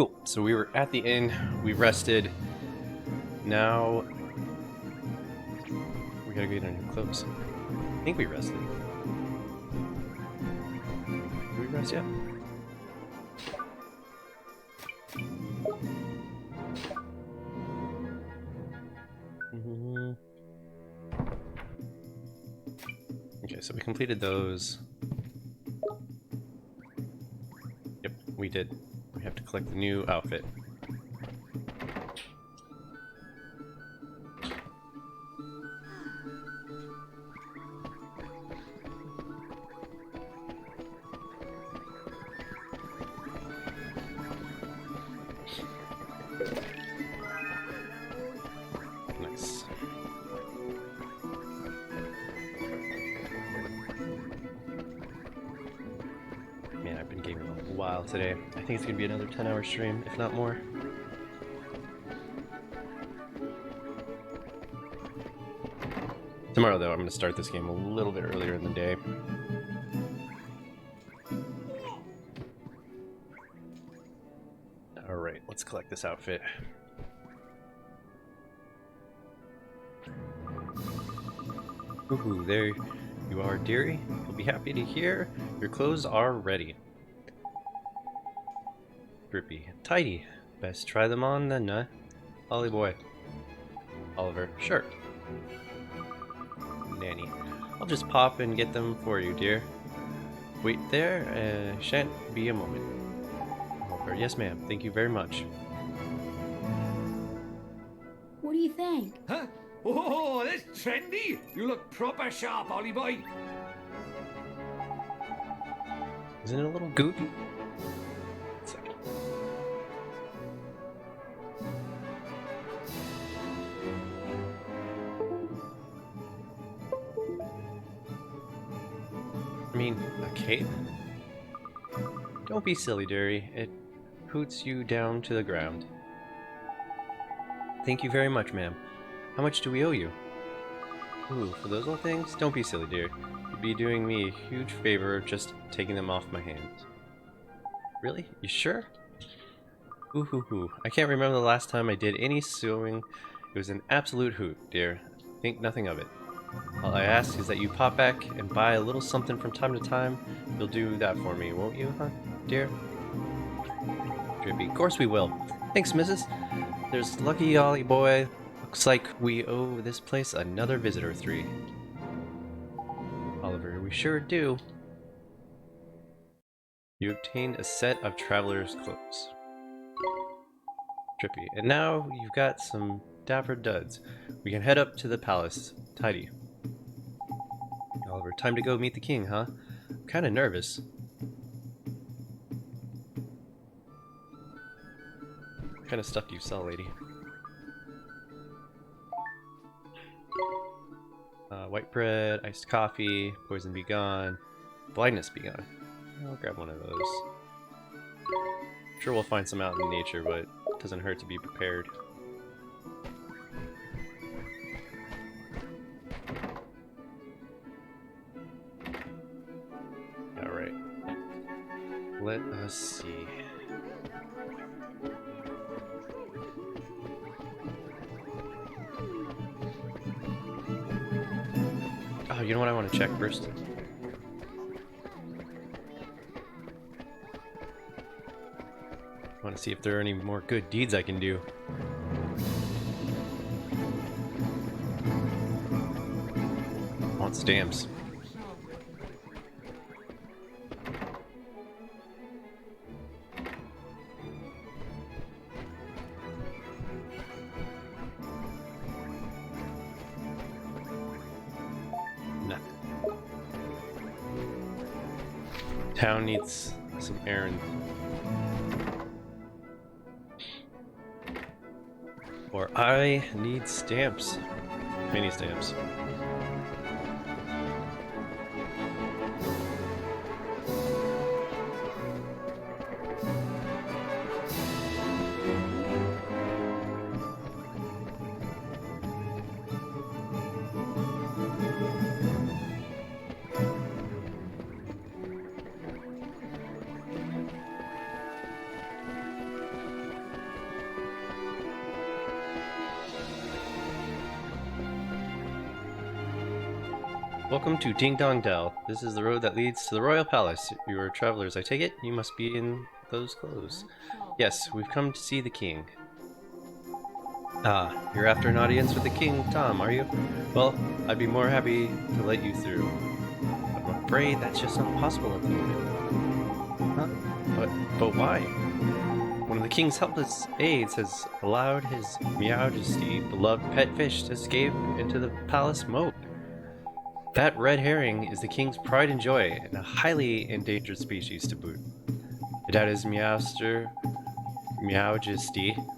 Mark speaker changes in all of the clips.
Speaker 1: Cool. So we were at the inn. We rested. Now we gotta get our new clothes. I think we rested. Did we rest yet? Okay, so we completed those. Yep, we did. We have to collect the new outfit. Nice. Man, I've been gaming a while today. I think it's gonna be another 10-hour stream, if not more. Tomorrow, though, I'm gonna start this game a little bit earlier in the day. Alright, let's collect this outfit. Ooh, there you are, dearie. You'll be happy to hear your clothes are ready. Drippy. Tidy. Best try them on then, huh? Ollie boy. Oliver. Sure. Nanny. I'll just pop and get them for you, dear. Wait there, shan't be a moment. Oliver. Yes, ma'am. Thank you very much.
Speaker 2: What do you think?
Speaker 3: Huh? Oh, that's trendy! You look proper sharp, Ollie boy.
Speaker 1: Isn't it a little goofy? Second. I mean, a cape? Don't be silly, dearie. It hoots you down to the ground. Thank you very much, ma'am. How much do we owe you? Ooh, for those old things? Don't be silly, dear. You'd be doing me a huge favor of just taking them off my hands. Really? You sure? Ooh hoo hoo. I can't remember the last time I did any sewing. It was an absolute hoot, dear. Think nothing of it. All I ask is that you pop back and buy a little something from time to time. You'll do that for me, won't you, huh, dear? Drippy. Of course we will. Thanks, missus. There's lucky Ollie boy. Looks like we owe this place another visitor 3. Oliver, we sure do. You obtained a set of traveler's clothes. Trippy. And now you've got some dapper duds. We can head up to the palace. Tidy. Oliver, time to go meet the king, huh? I'm kinda nervous. What kind of stuff do you sell, lady? White bread, iced coffee, poison be gone, blindness be gone. I'll grab one of those. I'm sure we'll find some out in nature, but it doesn't hurt to be prepared. Alright. Let us see. Oh, you know what I want to check first? I want to see if there are any more good deeds I can do. I want stamps. Town needs some errands. Or I need stamps. Mini stamps. Welcome to Ding Dong Dell. This is the road that leads to the Royal Palace. You are travelers, I take it? You must be in those clothes. Yes, we've come to see the king. Ah, you're after an audience with the king, Tom, are you? Well, I'd be more happy to let you through. But I'm afraid that's just not possible at the moment. Huh? But why? One of the king's helpless aides has allowed his Majesty beloved pet fish to escape into the palace moat. That red herring is the king's pride and joy, and a highly endangered species to boot. I doubt his Majesty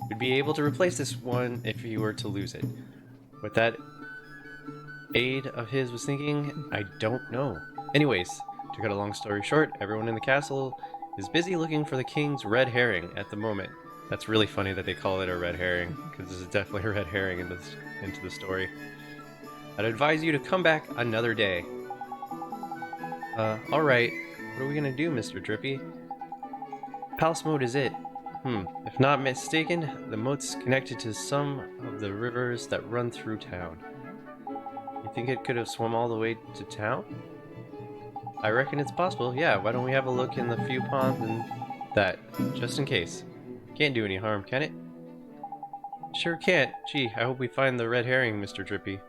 Speaker 1: would be able to replace this one if he were to lose it. What that aide of his was thinking, I don't know. Anyways, to cut a long story short, everyone in the castle is busy looking for the king's red herring at the moment. That's really funny that they call it a red herring, because there's definitely a red herring into the story. I'd advise you to come back another day. Alright. What are we gonna do, Mr. Drippy? Palace moat is it. If not mistaken, the moat's connected to some of the rivers that run through town. You think it could have swum all the way to town? I reckon it's possible, yeah. Why don't we have a look in the few ponds and that, just in case. Can't do any harm, can it? Sure can't. Gee, I hope we find the red herring, Mr. Drippy.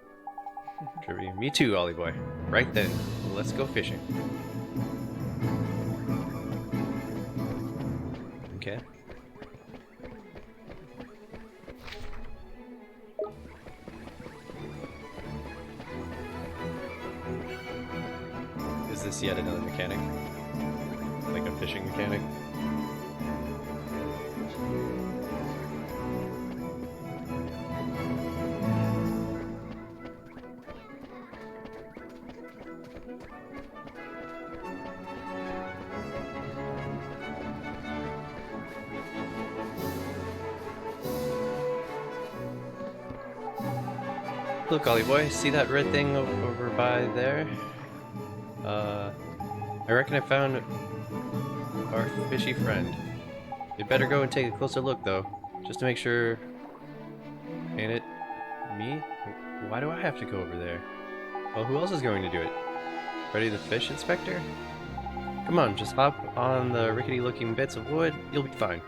Speaker 1: Drippy. Me too, Ollie boy. Right then, let's go fishing. Okay. Is this yet another mechanic? Like a fishing mechanic? Look, Ollie boy, see that red thing over by there? I reckon I found our fishy friend. You'd better go and take a closer look, though, just to make sure. Ain't it me? Why do I have to go over there? Well, who else is going to do it? Freddy the Fish Inspector? Come on, just hop on the rickety-looking bits of wood. You'll be fine.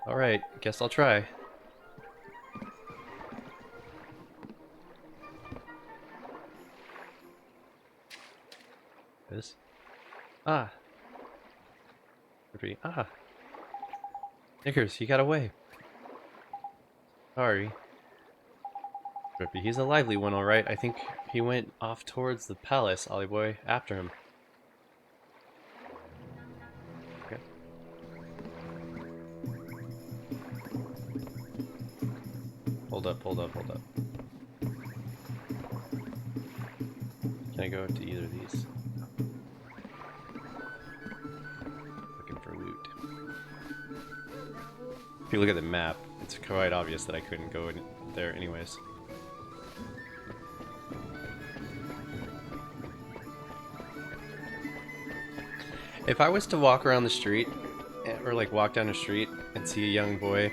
Speaker 1: Alright, guess I'll try. This? Ah. Ah. Knickers, he got away. Sorry. Drippy, he's a lively one, alright. I think he went off towards the palace, Ollie boy, after him. Okay. Hold up. Can I go into either of these? Looking for loot. If you look at the map, it's quite obvious that I couldn't go in there anyways. If I was to walk around the street, or like walk down the street and see a young boy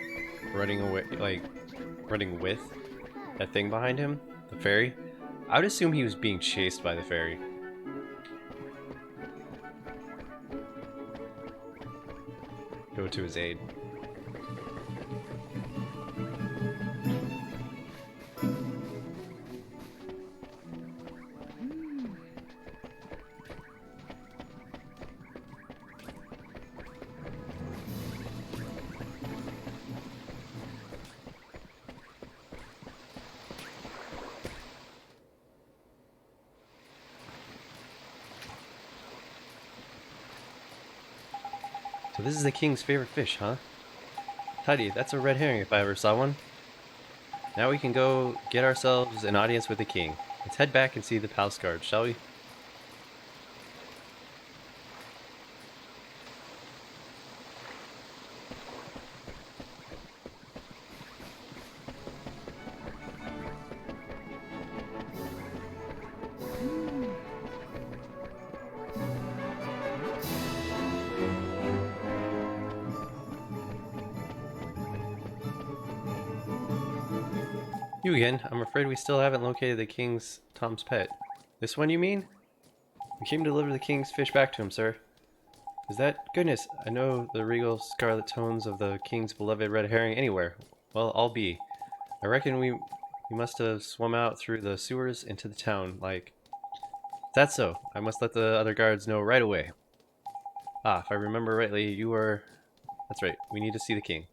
Speaker 1: running away, like running with that thing behind him, the fairy, I would assume he was being chased by the fairy. Go to his aid. So this is the king's favorite fish, huh? Tidy, that's a red herring if I ever saw one. Now we can go get ourselves an audience with the king. Let's head back and see the palace guard, shall we? You again. I'm afraid we still haven't located the king's Tom's pet. This one, you mean? We came to deliver the king's fish back to him, sir. Is that... Goodness, I know the regal scarlet tones of the king's beloved red herring anywhere. Well, I'll be. I reckon we must have swum out through the sewers into the town, like... That's so. I must let the other guards know right away. Ah, if I remember rightly, you were... That's right, we need to see the king.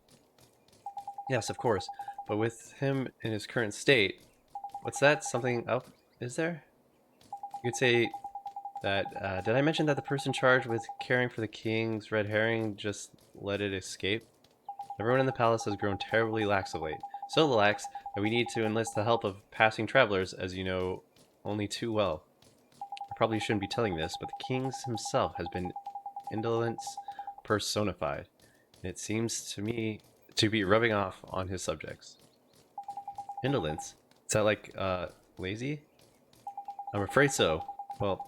Speaker 1: Yes, of course, but with him in his current state... What's that? Something up? Is there? You could say that... did I mention that the person charged with caring for the king's red herring just let it escape? Everyone in the palace has grown terribly lax of late. So lax that we need to enlist the help of passing travelers, as you know only too well. I probably shouldn't be telling this, but the king himself has been indolence personified, and it seems to me to be rubbing off on his subjects. Indolence? Is that like, lazy? I'm afraid so. Well,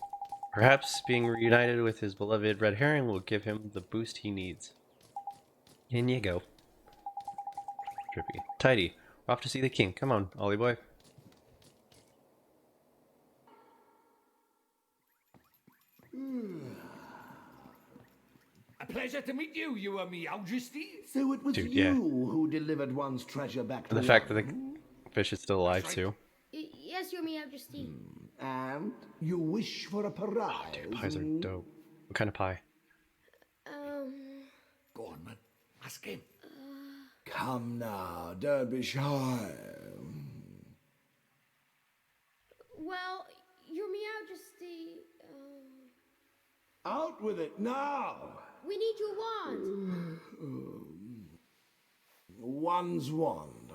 Speaker 1: perhaps being reunited with his beloved red herring will give him the boost he needs. In you go. Drippy. Tidy. We're off to see the king. Come on, Ollie boy.
Speaker 3: A pleasure to meet you, you and me, Majesty.
Speaker 4: So it was
Speaker 1: Dude,
Speaker 4: you
Speaker 1: yeah.
Speaker 4: who delivered one's treasure back to
Speaker 1: And the fact that the
Speaker 4: one.
Speaker 1: fish is still alive,
Speaker 3: That's
Speaker 1: too.
Speaker 2: Yes, Your Majesty.
Speaker 4: And you wish for a prize.
Speaker 1: Dude, pies are dope. What kind of pie?
Speaker 3: Go on, man. Ask him.
Speaker 4: Come now, don't be shy.
Speaker 2: Well, Your Majesty,
Speaker 4: Out with it now.
Speaker 2: we need your wand.
Speaker 4: One's wand.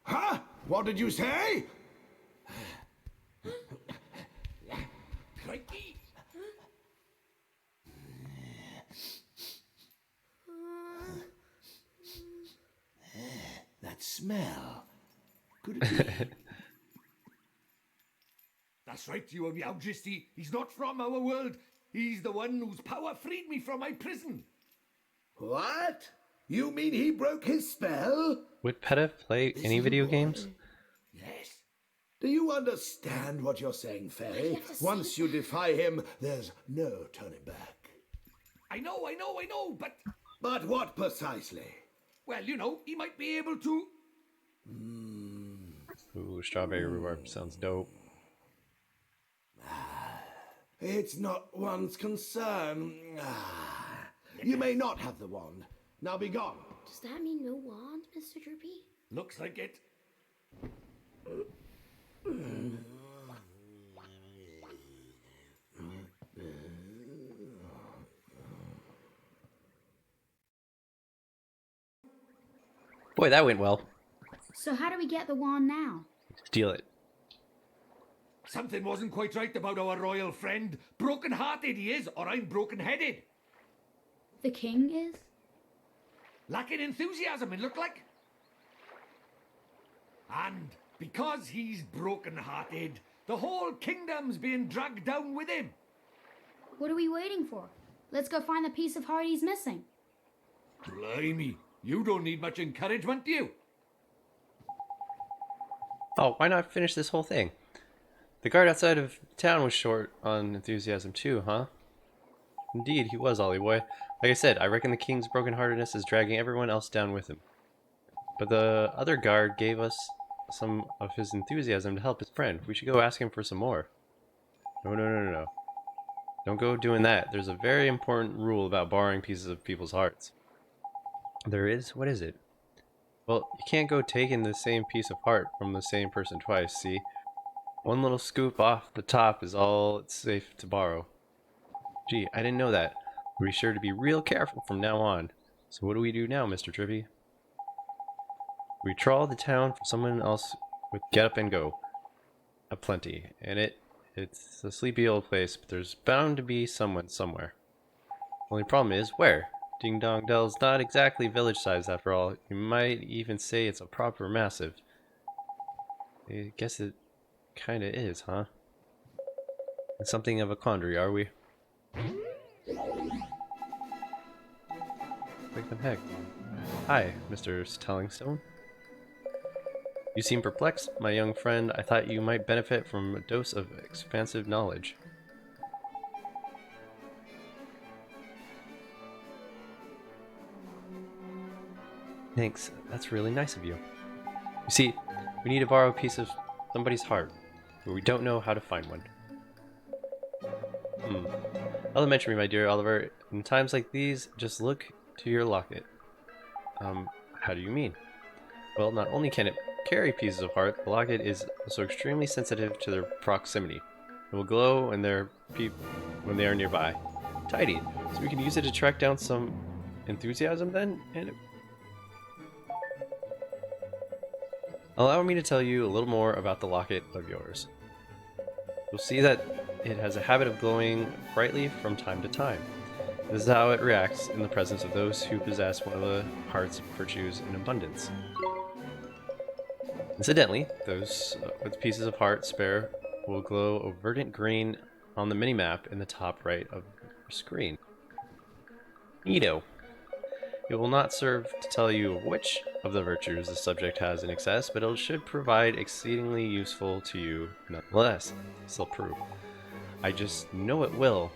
Speaker 4: Huh? What did you say?
Speaker 3: Crikey.
Speaker 4: That smell. Could it be?
Speaker 3: That's right, you and Majesty. He's not from our world. He's the one whose power freed me from my prison.
Speaker 4: What? You mean he broke his spell?
Speaker 1: Would PETA play any video games?
Speaker 3: Yes.
Speaker 4: Do you understand what you're saying, Fairy? Once you defy him, there's no turning back.
Speaker 3: I know, but...
Speaker 4: But what precisely?
Speaker 3: Well, you know, he might be able to...
Speaker 1: Ooh, strawberry rhubarb sounds dope.
Speaker 4: It's not one's concern. You may not have the wand. Now be gone.
Speaker 2: Does that mean no wand, Mr. Drippy?
Speaker 3: Looks like it.
Speaker 1: Boy, that went well.
Speaker 2: So how do we get the wand now?
Speaker 1: Steal it.
Speaker 3: Something wasn't quite right about our royal friend. Broken-hearted he is, or I'm broken-headed.
Speaker 2: The king is?
Speaker 3: Lacking enthusiasm, it looked like. And because he's broken-hearted, the whole kingdom's being dragged down with him.
Speaker 2: What are we waiting for? Let's go find the piece of heart he's missing.
Speaker 3: Blimey, you don't need much encouragement, do you?
Speaker 1: Oh, why not finish this whole thing? The guard outside of town was short on enthusiasm too, huh? Indeed, he was, Ollie boy. Like I said, I reckon the king's brokenheartedness is dragging everyone else down with him. But the other guard gave us some of his enthusiasm to help his friend. We should go ask him for some more. No. Don't go doing that. There's a very important rule about borrowing pieces of people's hearts. There is? What is it? Well, you can't go taking the same piece of heart from the same person twice, see? One little scoop off the top is all it's safe to borrow. Gee, I didn't know that. We'll be sure to be real careful from now on. So what do we do now, Mr. Trippy? We trawl the town for someone else with get up and go. Aplenty. And it's a sleepy old place, but there's bound to be someone somewhere. Only problem is, where? Ding Dong Dell's not exactly village size after all. You might even say it's a proper massive. I guess it kinda is, huh? It's something of a quandary, are we? Like the heck. Hi, Mr. Tellingstone. You seem perplexed, my young friend. I thought you might benefit from a dose of expansive knowledge. Thanks, that's really nice of you. You see, we need to borrow a piece of somebody's heart, but we don't know how to find one. Elementary, my dear Oliver. In times like these, just look to your locket. How do you mean? Well, not only can it carry pieces of heart, the locket is also extremely sensitive to their proximity. It will glow when when they are nearby. Tidy. So we can use it to track down some enthusiasm then? And allow me to tell you a little more about the locket of yours. You'll see that it has a habit of glowing brightly from time to time. This is how it reacts in the presence of those who possess one of the heart's virtues in abundance. Incidentally, those with pieces of heart spare will glow a verdant green on the minimap in the top right of your screen. Neato. It will not serve to tell you which of the virtues the subject has in excess, but it should provide exceedingly useful to you nonetheless. Still prove. I just know it will.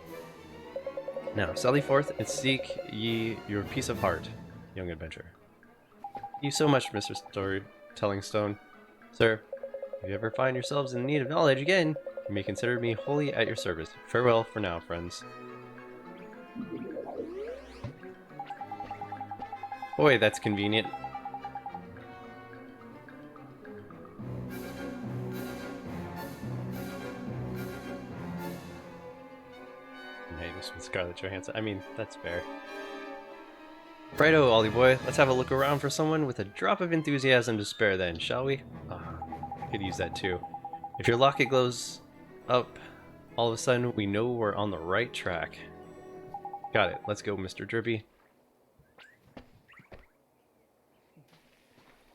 Speaker 1: Now, sally forth and seek ye your piece of heart, young adventurer. Thank you so much, Mr. Storytelling Stone. Sir, if you ever find yourselves in need of knowledge again, you may consider me wholly at your service. Farewell for now, friends. Boy, that's convenient. Names with Scarlett Johansson. I mean, that's fair. Righto, Ollie boy. Let's have a look around for someone with a drop of enthusiasm to spare then, shall we? I could use that too. If your locket glows up, all of a sudden we know we're on the right track. Got it. Let's go, Mr. Drippy.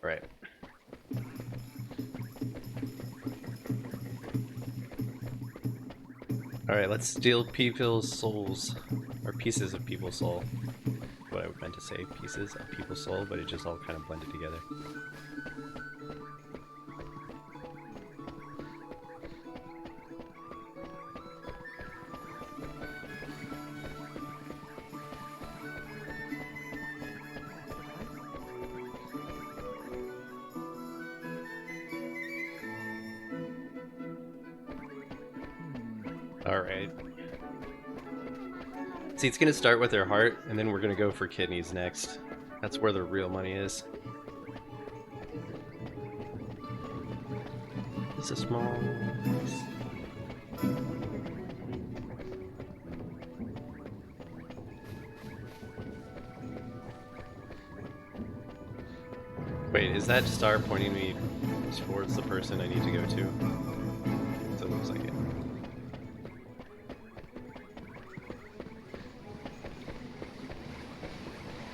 Speaker 1: Right. Alright, let's steal people's souls. Or pieces of people's soul. What I meant to say, pieces of people's soul, but it just all kind of blended together. Alright. See, it's gonna start with their heart, and then we're gonna go for kidneys next. That's where the real money is. It's a small piece. Wait, is that star pointing me towards the person I need to go to? So it looks like it.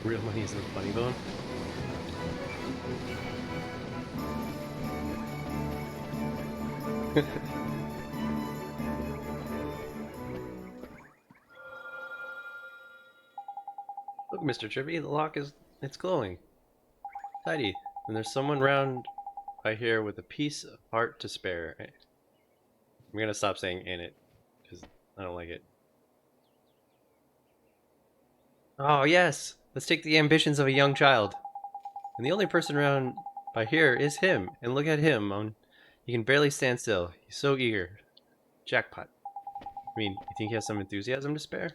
Speaker 1: Real money is in the funny bone. Look, Mr. Trippy, the lock it's glowing. Tidy. And there's someone round by here with a piece of heart to spare. I'm gonna stop saying "in it" because I don't like it. Oh yes! Let's take the ambitions of a young child. And the only person around by here is him. And look at him. He can barely stand still. He's so eager. Jackpot. I mean, you think he has some enthusiasm to spare?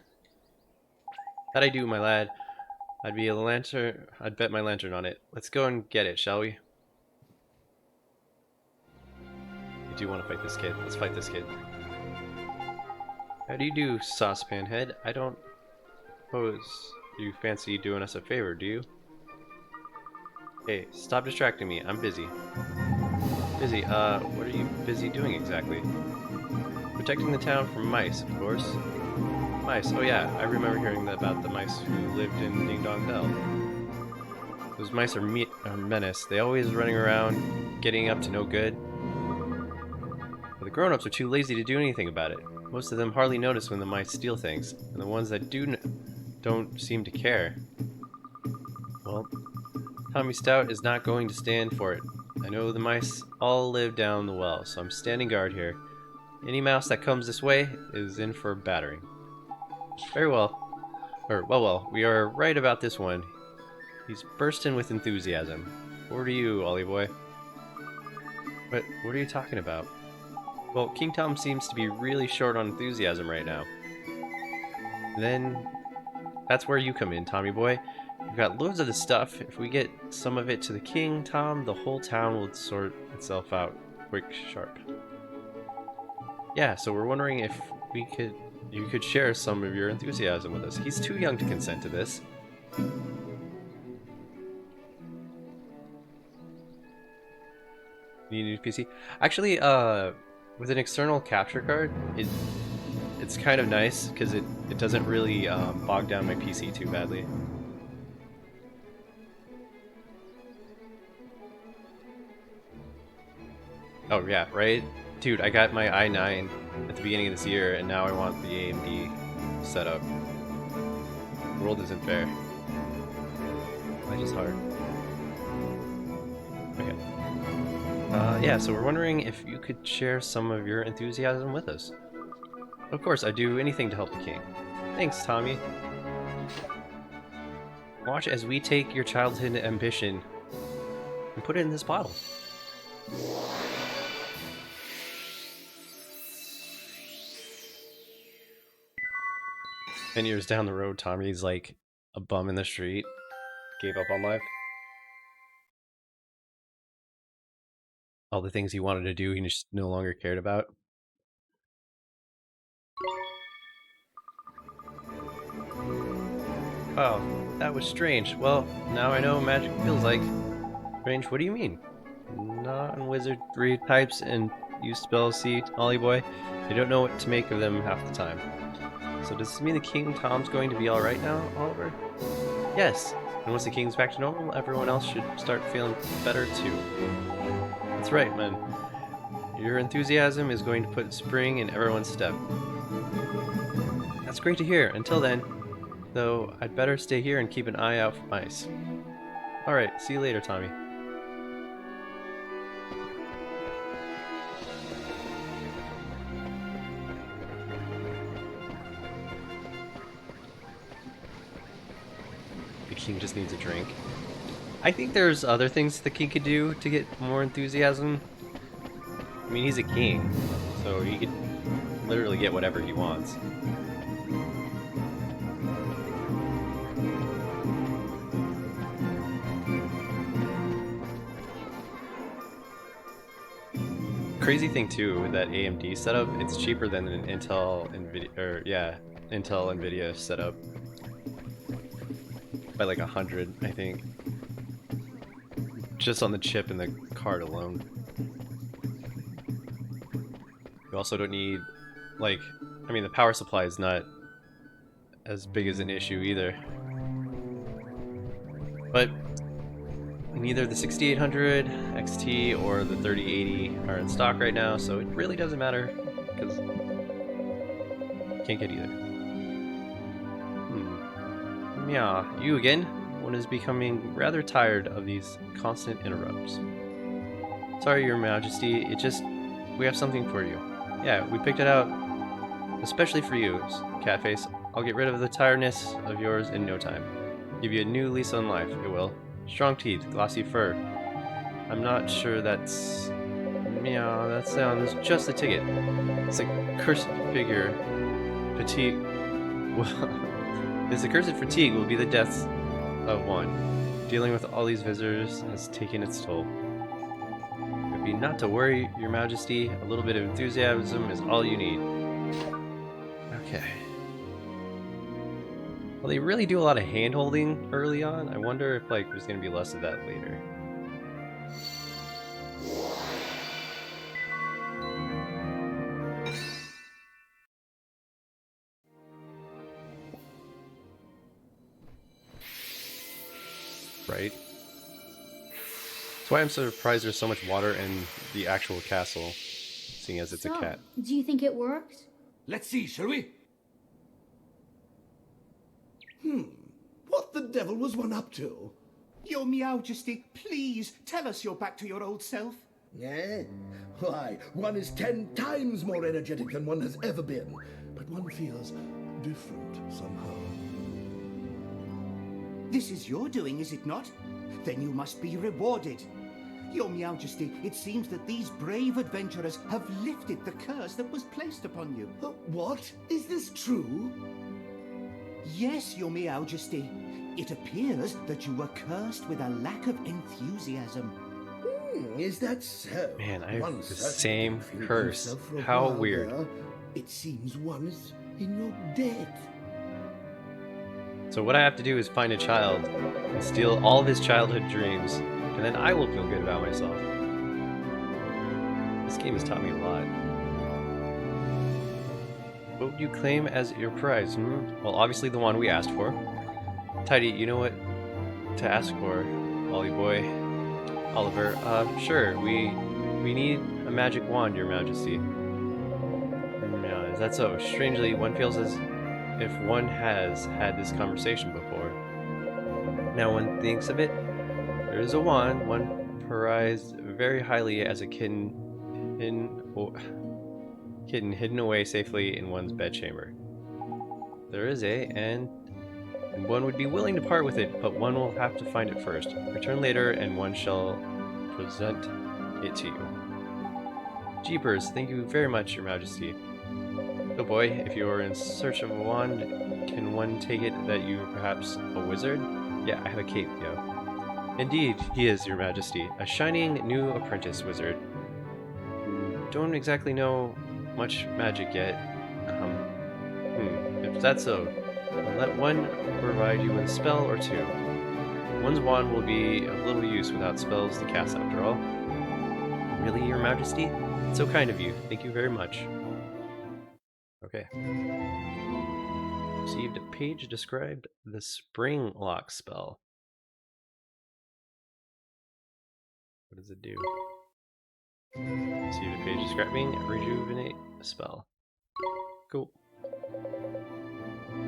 Speaker 1: That I do, my lad. I'd be a lantern. I'd bet my lantern on it. Let's go and get it, shall we? I do want to fight this kid. Let's fight this kid. How do you do, saucepan head? I don't suppose you fancy doing us a favor, do you? Hey, stop distracting me. I'm busy. Busy? What are you busy doing exactly? Protecting the town from mice, of course. Mice? Oh yeah, I remember hearing about the mice who lived in Ding Dong Dell. Those mice are menace. They always running around, getting up to no good. But the grown-ups are too lazy to do anything about it. Most of them hardly notice when the mice steal things, and the ones that do don't seem to care. Well, Tommy Stout is not going to stand for it. I know the mice all live down the well, so I'm standing guard here. Any mouse that comes this way is in for battering. Very well. Well, we are right about this one. He's bursting with enthusiasm. Over to you, Ollie boy. What are you talking about? Well, King Tom seems to be really short on enthusiasm right now. Then, that's where you come in, Tommy boy. We've got loads of the stuff. If we get some of it to the king, Tom, the whole town will sort itself out quick, sharp. Yeah, so we're wondering if you could share some of your enthusiasm with us. He's too young to consent to this. Need a new PC? Actually, with an external capture card, it's kind of nice because it doesn't really bog down my PC too badly. Oh yeah, right? Dude, I got my i9 at the beginning of this year, and now I want the AMD setup. The world isn't fair. Life is hard. Okay. Yeah, so we're wondering if you could share some of your enthusiasm with us. Of course, I'd do anything to help the king. Thanks, Tommy. Watch as we take your childhood ambition and put it in this bottle. 10 years down the road, Tommy's like a bum in the street. Gave up on life. All the things he wanted to do, he just no longer cared about. Wow, that was strange. Well, now I know what magic feels like. Strange, what do you mean? Non-wizardry types and use spells, see, Ollie boy? I don't know what to make of them half the time. So does this mean the King Tom's going to be alright now, Oliver? Yes, and once the King's back to normal, everyone else should start feeling better too. That's right, man. Your enthusiasm is going to put spring in everyone's step. That's great to hear. Until then, though, I'd better stay here and keep an eye out for mice. Alright, see you later, Tommy. The king just needs a drink. I think there's other things the king could do to get more enthusiasm. I mean, he's a king, so he could literally get whatever he wants. Crazy thing too with that AMD setup, it's cheaper than an Intel Nvidia setup by like 100, I think, just on the chip and the card alone. You also don't need, like, I mean, the power supply is not as big as an issue either, but neither the 6800 XT or the 3080 are in stock right now, so it really doesn't matter, because can't get either. Yeah, you again? One is becoming rather tired of these constant interrupts. Sorry, Your Majesty, we have something for you. Yeah, we picked it out especially for you, Catface. I'll get rid of the tiredness of yours in no time. Give you a new lease on life, it will. Strong teeth, glossy fur. I'm not sure that's... Yeah, that sounds just the ticket. It's a cursed figure. Fatigue... Well, this accursed fatigue will be the death of one. Dealing with all these visitors has taken its toll. It would be not to worry, Your Majesty. A little bit of enthusiasm is all you need. Okay. Well, they really do a lot of hand-holding early on. I wonder if, like, there's gonna be less of that later. Right? That's why I'm so surprised there's so much water in the actual castle, seeing as it's a cat.
Speaker 2: Do you think it worked?
Speaker 3: Let's see, shall we?
Speaker 4: What the devil was one up to?
Speaker 5: Your Majesty, please tell us you're back to your old self.
Speaker 4: Eh? Why, one is 10 times more energetic than one has ever been, but one feels different somehow.
Speaker 5: This is your doing, is it not? Then you must be rewarded. Your Majesty, it seems that these brave adventurers have lifted the curse that was placed upon you.
Speaker 4: What? Is this true?
Speaker 5: Yes, Your Majesty. It appears that you were cursed with a lack of enthusiasm.
Speaker 4: Is that so?
Speaker 1: Man, I have
Speaker 4: One
Speaker 1: the
Speaker 4: certainly
Speaker 1: same
Speaker 4: didn't feel
Speaker 1: curse.
Speaker 4: himself for a
Speaker 1: How
Speaker 4: while
Speaker 1: weird.
Speaker 4: there. It seems one is in your debt.
Speaker 1: So what I have to do is find a child and steal all of his childhood dreams, and then I will feel good about myself. This game has taught me a lot. What would you claim as your prize? Well, obviously the one we asked for. Tidy, you know what to ask for, Ollie boy. Oliver, sure, we need a magic wand, Your Majesty. Yeah, is that so? Strangely, one feels as if one has had this conversation before. Now one thinks of it, there is a wand, one prized very highly as a kitten hidden away safely in one's bedchamber. There is and one would be willing to part with it, but one will have to find it first. Return later, and one shall present it to you. Jeepers, thank you very much, Your Majesty. Oh boy, if you are in search of a wand, can one take it that you are perhaps a wizard? Yeah, I have a cape, yo. Indeed, he is, Your Majesty, a shining new apprentice wizard. Don't exactly know much magic yet. If that's so, let one provide you with a spell or two. One's wand will be of little use without spells to cast after all. Really, Your Majesty? So kind of you. Thank you very much. Okay. Received a page described the spring lock spell. What does it do? Received a page describing rejuvenate spell. Cool.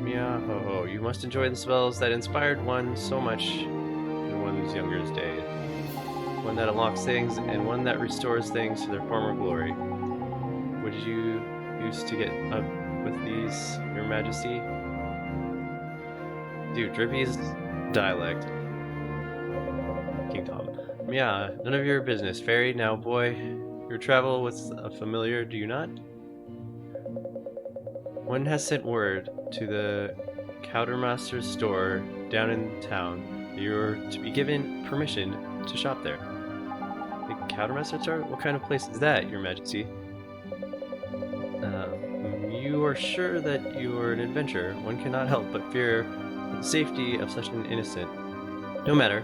Speaker 1: Meow, you must enjoy the spells that inspired one so much in one's younger days. One that unlocks things, and one that restores things to their former glory. What did you use to get up with these, Your Majesty? Dude, Drippy's dialect. King Tom. Yeah, none of your business, Fairy. Now, boy, you travel with a familiar, do you not? One has sent word to the Cowdermaster's store down in town that you're to be given permission to shop there. The Cowdermaster's store? What kind of place is that, Your Majesty? You are sure that you are an adventurer. One cannot help but fear for the safety of such an innocent. No matter.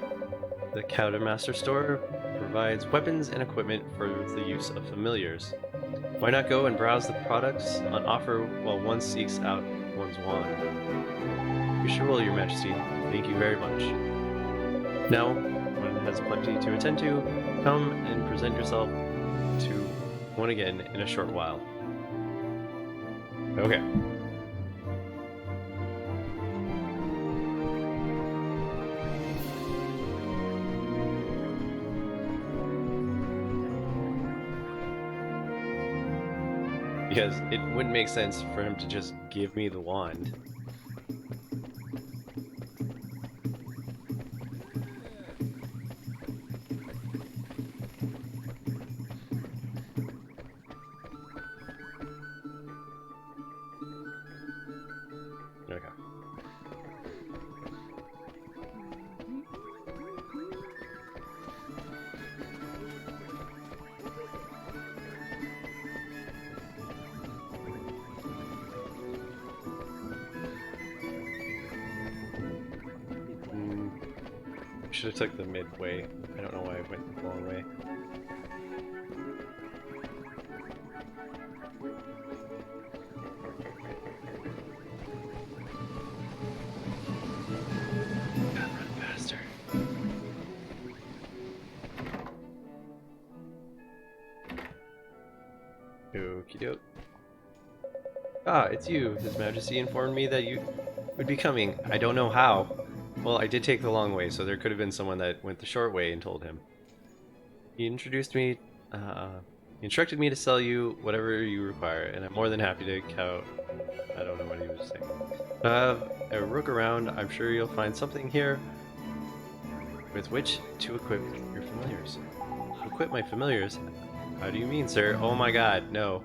Speaker 1: The Cowdermaster store provides weapons and equipment for the use of familiars. Why not go and browse the products on offer while one seeks out one's wand? We sure will, Your Majesty. Thank you very much. Now, one has plenty to attend to. Come and present yourself to one again in a short while. Okay. Because it wouldn't make sense for him to just give me the wand. Okay. Should have took the midway. I don't know why I went the long way. Gotta run faster. Okie doke. Ah, it's you. His Majesty informed me that you would be coming. I don't know how. Well, I did take the long way, so there could have been someone that went the short way and told him. He introduced me, he instructed me to sell you whatever you require, and I'm more than happy to I don't know what he was saying. A look around, I'm sure you'll find something here with which to equip your familiars. Equip my familiars? How do you mean, sir? Oh my god, no.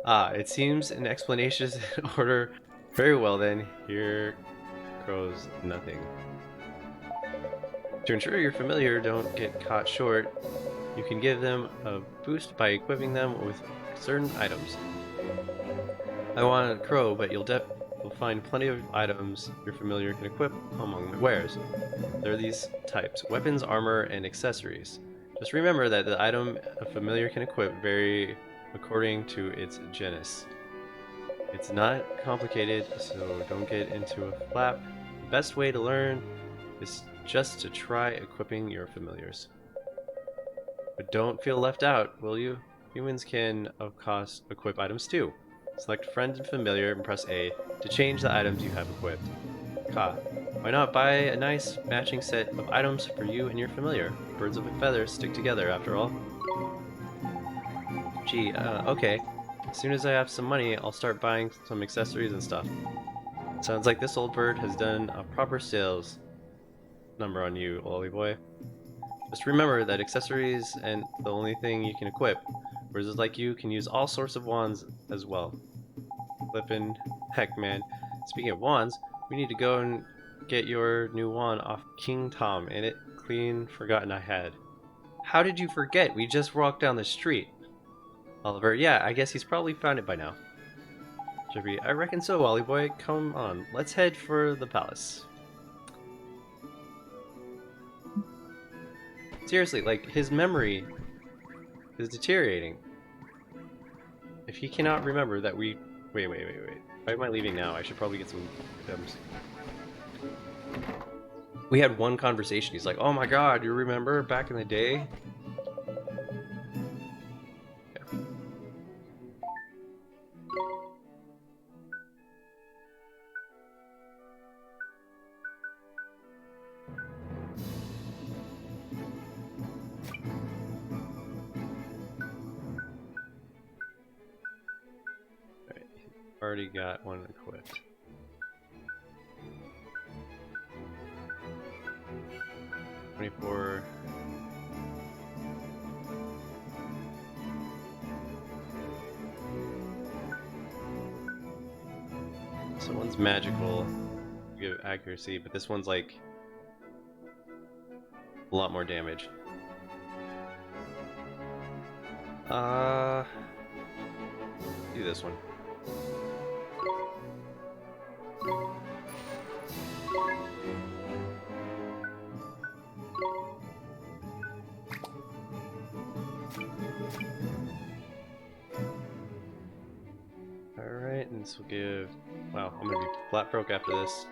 Speaker 1: Ah, it seems an explanation is in order. Very well then, here grows nothing. To ensure your familiar don't get caught short, you can give them a boost by equipping them with certain items. I want a crow, but you'll find plenty of items your familiar can equip among the wares. There are these types: weapons, armor, and accessories. Just remember that the item a familiar can equip vary according to its genus. It's not complicated, so don't get into a flap. The best way to learn is just to try equipping your familiars. But don't feel left out, will you? Humans can, of course, equip items too. Select friend and familiar and press A to change the items you have equipped. Why not buy a nice matching set of items for you and your familiar? Birds of a feather stick together after all. Gee, okay. As soon as I have some money, I'll start buying some accessories and stuff. Sounds like this old bird has done a proper sales number on you, lolly boy. Just remember that accessories and the only thing you can equip. Wizards like you can use all sorts of wands as well. Flippin' heck, man. Speaking of wands, we need to go and get your new wand off King Tom, and it clean forgotten I had. How did you forget? We just walked down the street. Oliver, yeah, I guess he's probably found it by now. Chippy, I reckon so, Wally boy. Come on, let's head for the palace. Seriously, like, his memory is deteriorating. If he cannot remember that we... Wait. Why am I leaving now? I should probably get some items. We had one conversation. He's like, oh my god, you remember back in the day? Yeah. Alright, already got one equipped. So one's magical, give accuracy, but this one's like a lot more damage. Do this one. Alright, and this will give... Wow, I'm gonna be flat broke after this.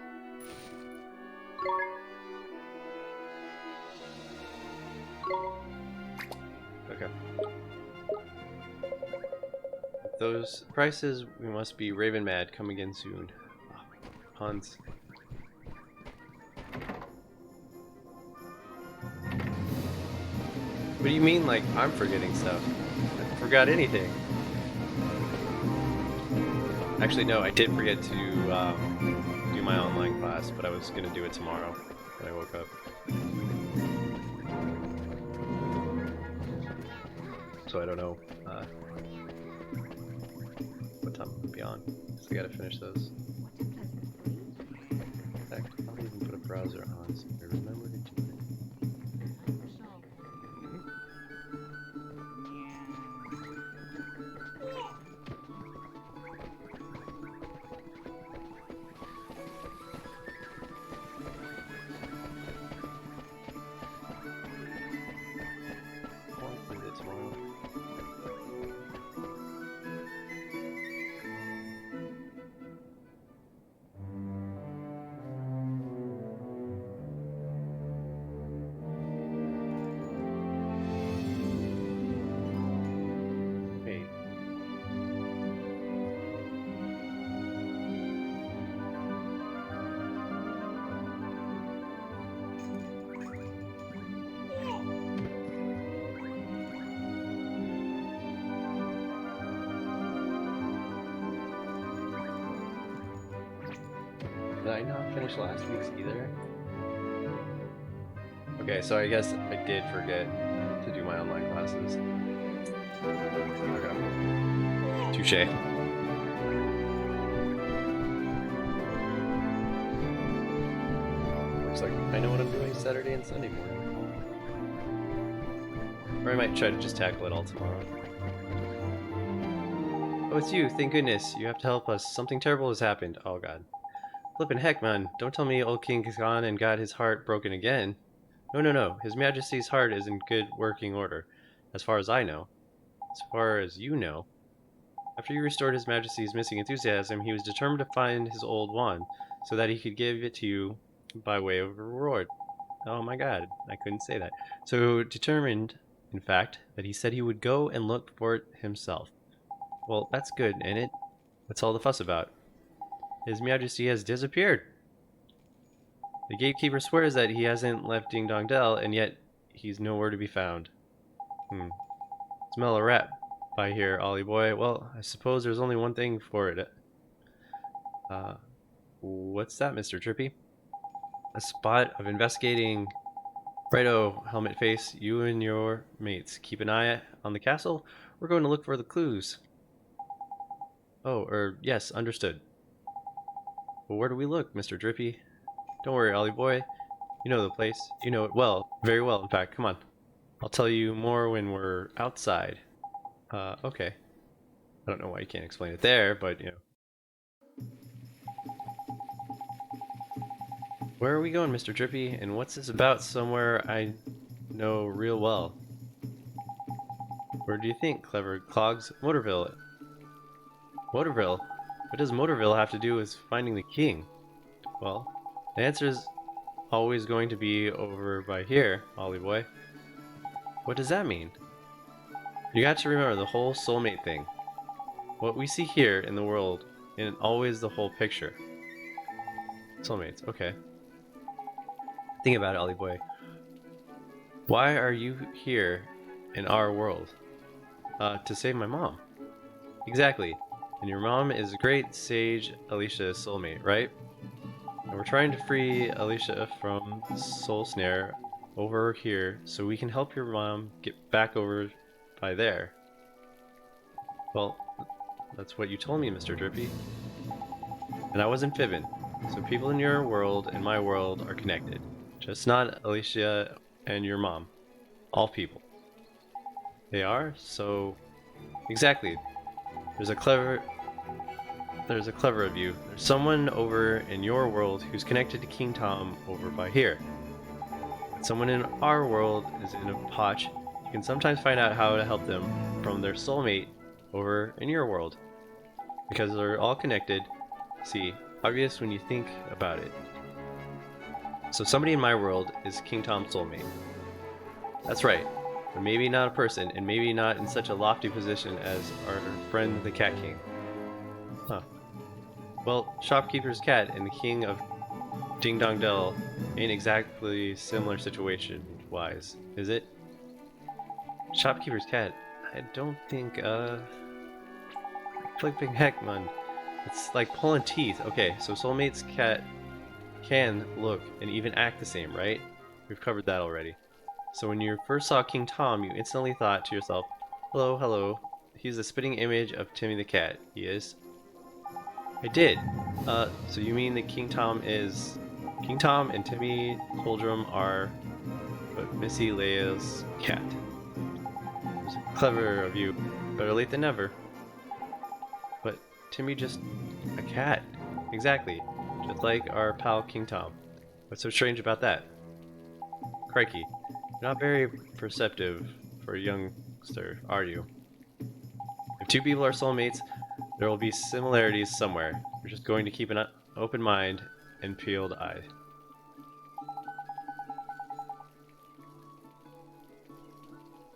Speaker 1: Okay. With those prices, we must be raving mad. Come again soon. Oh my god, puns. What do you mean, like, I'm forgetting stuff? I forgot anything. Actually, no, I did forget to do my online class, but I was gonna do it tomorrow when I woke up. So I don't know what time I'll be on. So I gotta finish those. In fact, I'll even put a browser on so I remember to do it. Did I not finish last week's either? Okay, so I guess I did forget to do my online classes. Okay. Touche. Looks like I know what I'm doing Saturday and Sunday morning. Or I might try to just tackle it all tomorrow. Oh, it's you. Thank goodness. You have to help us. Something terrible has happened. Oh, God. Flippin' heck, man. Don't tell me old King Khan and got his heart broken again. No, no, no. His Majesty's heart is in good working order, as far as I know. As far as you know. After you restored His Majesty's missing enthusiasm, he was determined to find his old wand, so that he could give it to you by way of a reward. Oh my god, I couldn't say that. So determined, in fact, that he said he would go and look for it himself. Well, that's good, ain't it? What's all the fuss about? His Majesty has disappeared. The gatekeeper swears that he hasn't left Ding Dong Dell, and yet he's nowhere to be found. Smell a rat by here, Ollie boy. Well, I suppose there's only one thing for it. What's that, Mr. Trippy? A spot of investigating. Righto, Helmet Face. You and your mates keep an eye on the castle. We're going to look for the clues. Oh, yes, understood. Well, where do we look, Mr. Drippy? Don't worry, Ollie boy. You know the place. You know it well. Very well, in fact. Come on. I'll tell you more when we're outside. Okay. I don't know why you can't explain it there, but, you know. Where are we going, Mr. Drippy? And what's this about somewhere I know real well? Where do you think, clever clogs? Motorville. Motorville? What does Motorville have to do with finding the king? Well, the answer is always going to be over by here, Ollie boy. What does that mean? You got to remember the whole soulmate thing. What we see here in the world isn't always the whole picture. Soulmates, okay. Think about it, Ollie boy. Why are you here in our world? To save my mom. Exactly. And your mom is a great sage Alicia's soulmate, right? And we're trying to free Alicia from soul snare over here so we can help your mom get back over by there. Well, that's what you told me, Mr. Drippy. And I wasn't fibbing. So people in your world and my world are connected. Just not Alicia and your mom. All people. They are? So... Exactly. There's a clever of you. There's someone over in your world who's connected to King Tom over by here. But someone in our world is in a potch. You can sometimes find out how to help them from their soulmate over in your world. Because they're all connected. See, obvious when you think about it. So somebody in my world is King Tom's soulmate. That's right. But maybe not a person, and maybe not in such a lofty position as our friend the Cat King. Huh. Well, Shopkeeper's Cat and the King of Ding Dong Dell ain't exactly similar situation-wise, is it? Shopkeeper's Cat? I don't think, flipping heck, man. It's like pulling teeth. Okay, so Soulmate's cat can look and even act the same, right? We've covered that already. So when you first saw King Tom, you instantly thought to yourself, hello, hello, he's the spitting image of Timmy the Cat. He is? I did. So you mean that King Tom and Timmy Toldrum are but Missy Leia's cat. It was clever of you. Better late than never. But Timmy just a cat. Exactly. Just like our pal King Tom. What's so strange about that? Crikey. You're not very perceptive for a youngster, are you? If two people are soulmates, there will be similarities somewhere. You're just going to keep an open mind and peeled eye.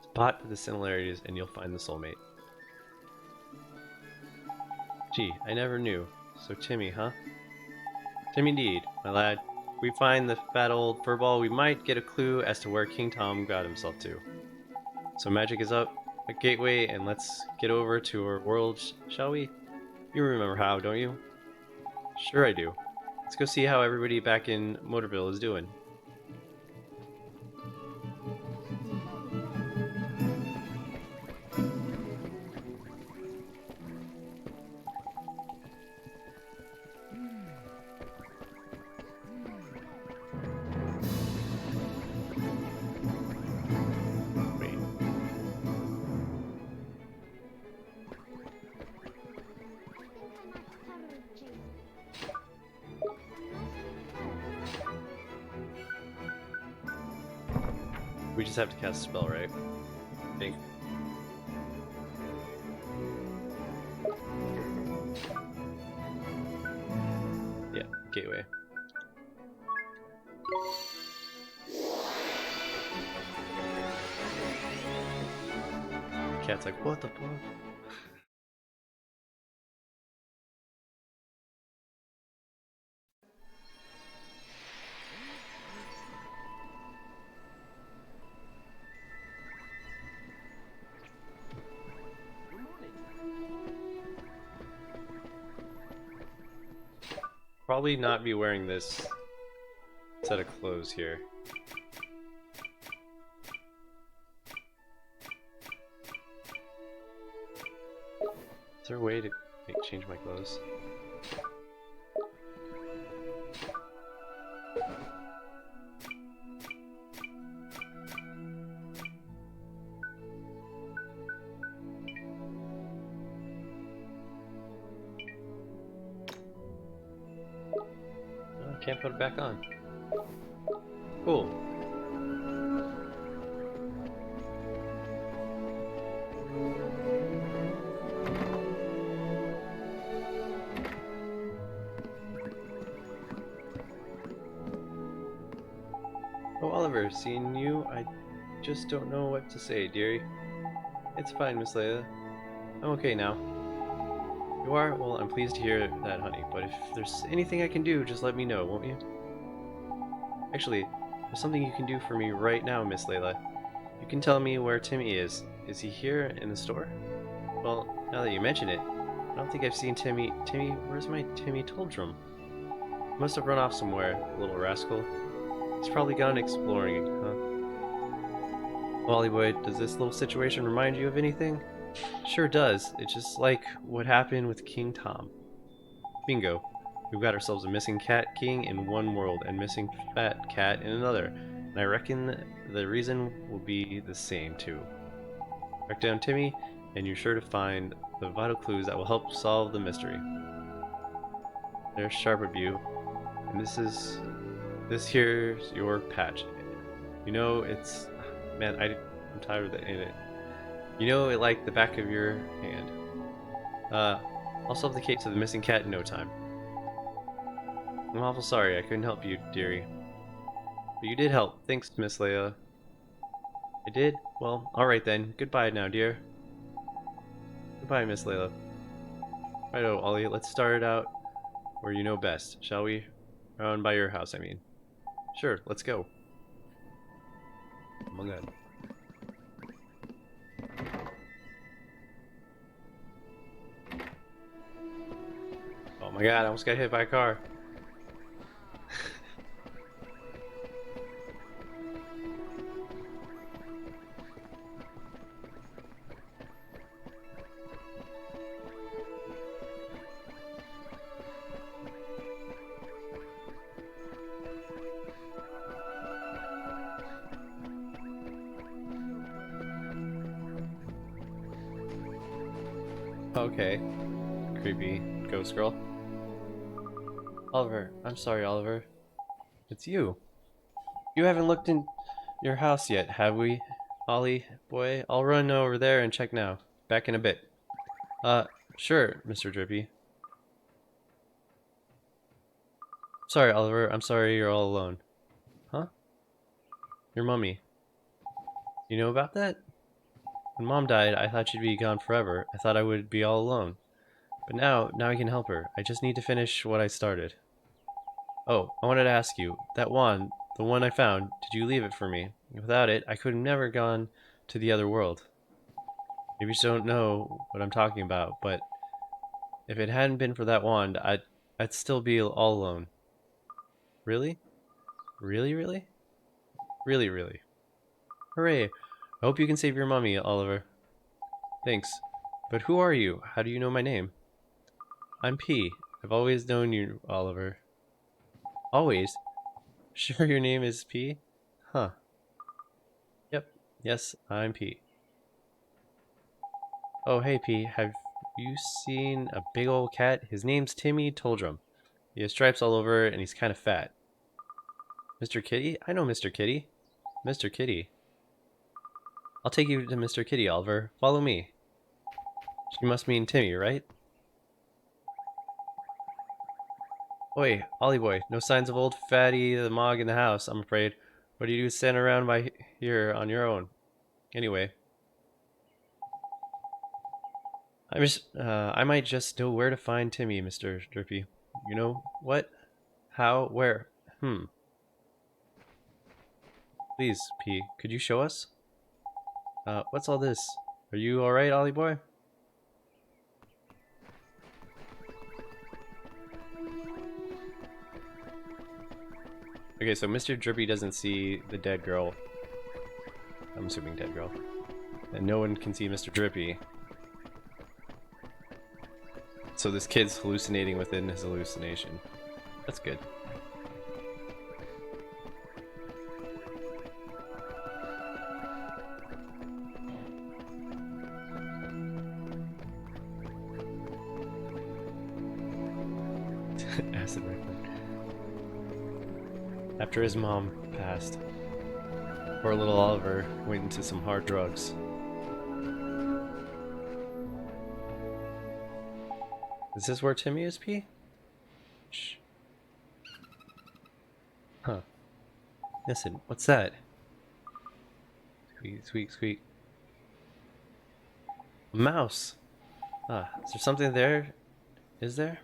Speaker 1: Spot the similarities and you'll find the soulmate. Gee, I never knew. So Timmy, huh? Timmy indeed, my lad. If we find the fat old furball, we might get a clue as to where King Tom got himself to. So magic is up, a gateway, and let's get over to our world, shall we? You remember how, don't you? Sure I do. Let's go see how everybody back in Motorville is doing. Wait. We just have to cast a spell, right? I think. Yeah, gateway. Cat's like, what the fuck? Probably not be wearing this set of clothes here. Is there a way to change my clothes? Oh, I can't put it back on. Cool. Oh, Oliver, seeing you, I just don't know what to say, dearie. It's fine, Miss Layla. I'm okay now. You are? Well, I'm pleased to hear that, honey, but if there's anything I can do, just let me know, won't you? Actually, there's something you can do for me right now, Miss Layla. You can tell me where Timmy is. Is he here in the store? Well, now that you mention it, I don't think I've seen Timmy. Timmy, where's my Timmy Toldrum? He must have run off somewhere, little rascal. He's probably gone exploring, huh? Wally boy, does this little situation remind you of anything? Sure does. It's just like what happened with King Tom. Bingo. We've got ourselves a missing cat king in one world and missing fat cat in another. And I reckon the reason will be the same too. Track down Timmy, and you're sure to find the vital clues that will help solve the mystery. There's Sharp View, and this here's your patch. You know it's, man, I'm tired of it. You know it like the back of your hand. I'll solve the case of the missing cat in no time. I'm awful sorry I couldn't help you, dearie. But you did help. Thanks, Miss Leia. I did? Well, alright then. Goodbye now, dear. Goodbye, Miss Layla. Righto, Ollie, let's start out where you know best, shall we? Around by your house, I mean. Sure, let's go. Oh my god. Oh my god, I almost got hit by a car. Okay. Creepy ghost girl. Oliver, I'm sorry, Oliver. It's you. You haven't looked in your house yet, have we? Ollie, boy, I'll run over there and check now. Back in a bit. Sure, Mr. Drippy. Sorry, Oliver, I'm sorry you're all alone. Huh? Your mummy. You know about that? When Mom died, I thought she'd be gone forever. I thought I would be all alone. But now I can help her. I just need to finish what I started. Oh, I wanted to ask you, that wand, the one I found, did you leave it for me? Without it, I could have never gone to the other world. Maybe you just don't know what I'm talking about, but if it hadn't been for that wand, I'd still be all alone. Really? Really, really? Really, really. Hooray! I hope you can save your mummy, Oliver. Thanks. But who are you? How do you know my name? I'm P. I've always known you, Oliver. Always? Sure your name is P? Huh. Yep. Yes, I'm P. Oh, hey P. Have you seen a big old cat? His name's Timmy Toldrum. He has stripes all over and he's kind of fat. Mr. Kitty? I know Mr. Kitty. Mr. Kitty. I'll take you to Mr. Kitty, Oliver. Follow me. She must mean Timmy, right? Oi, Ollie boy, no signs of old Fatty the Mog in the house, I'm afraid. What do you do standing around by here on your own? Anyway. I might just know where to find Timmy, Mr. Drippy. You know what? How? Where? Please, P, could you show us? What's all this? Are you alright, Ollie boy? Okay, so Mr. Drippy doesn't see the dead girl. I'm assuming dead girl. And no one can see Mr. Drippy. So this kid's hallucinating within his hallucination. That's good. Acid reflux. After his mom passed, poor little Oliver went into some hard drugs. Is this where Timmy is, P? Shh. Huh. Listen, what's that? Squeak, squeak, squeak. A mouse! Ah, is there something there? Is there?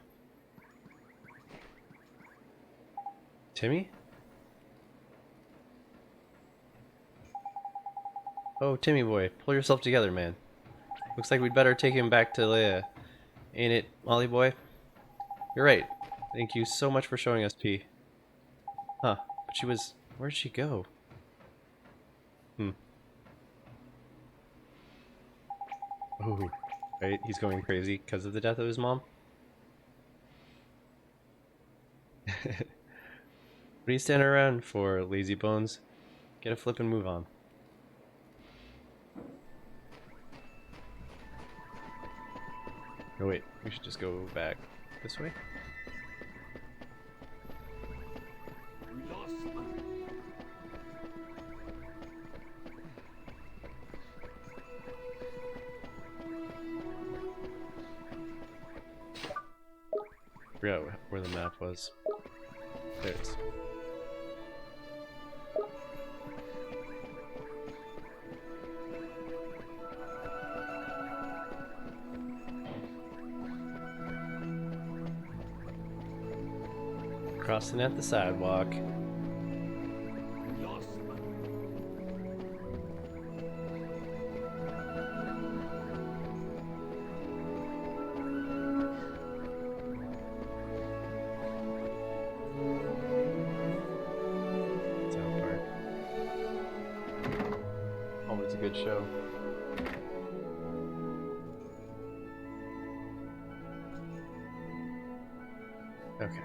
Speaker 1: Timmy? Oh, Timmy boy, pull yourself together, man. Looks like we'd better take him back to Leia. Ain't it, Molly boy? You're right. Thank you so much for showing us P. Huh, but she was... Where'd she go? Ooh, right? He's going crazy because of the death of his mom? What are you standing around for, lazy bones? Get a flip and move on. Oh wait, we should just go back this way?
Speaker 3: We lost.
Speaker 1: Forgot where the map was. There it is. Crossing at the sidewalk.
Speaker 3: We lost.
Speaker 1: South Park. Always a good show. Okay.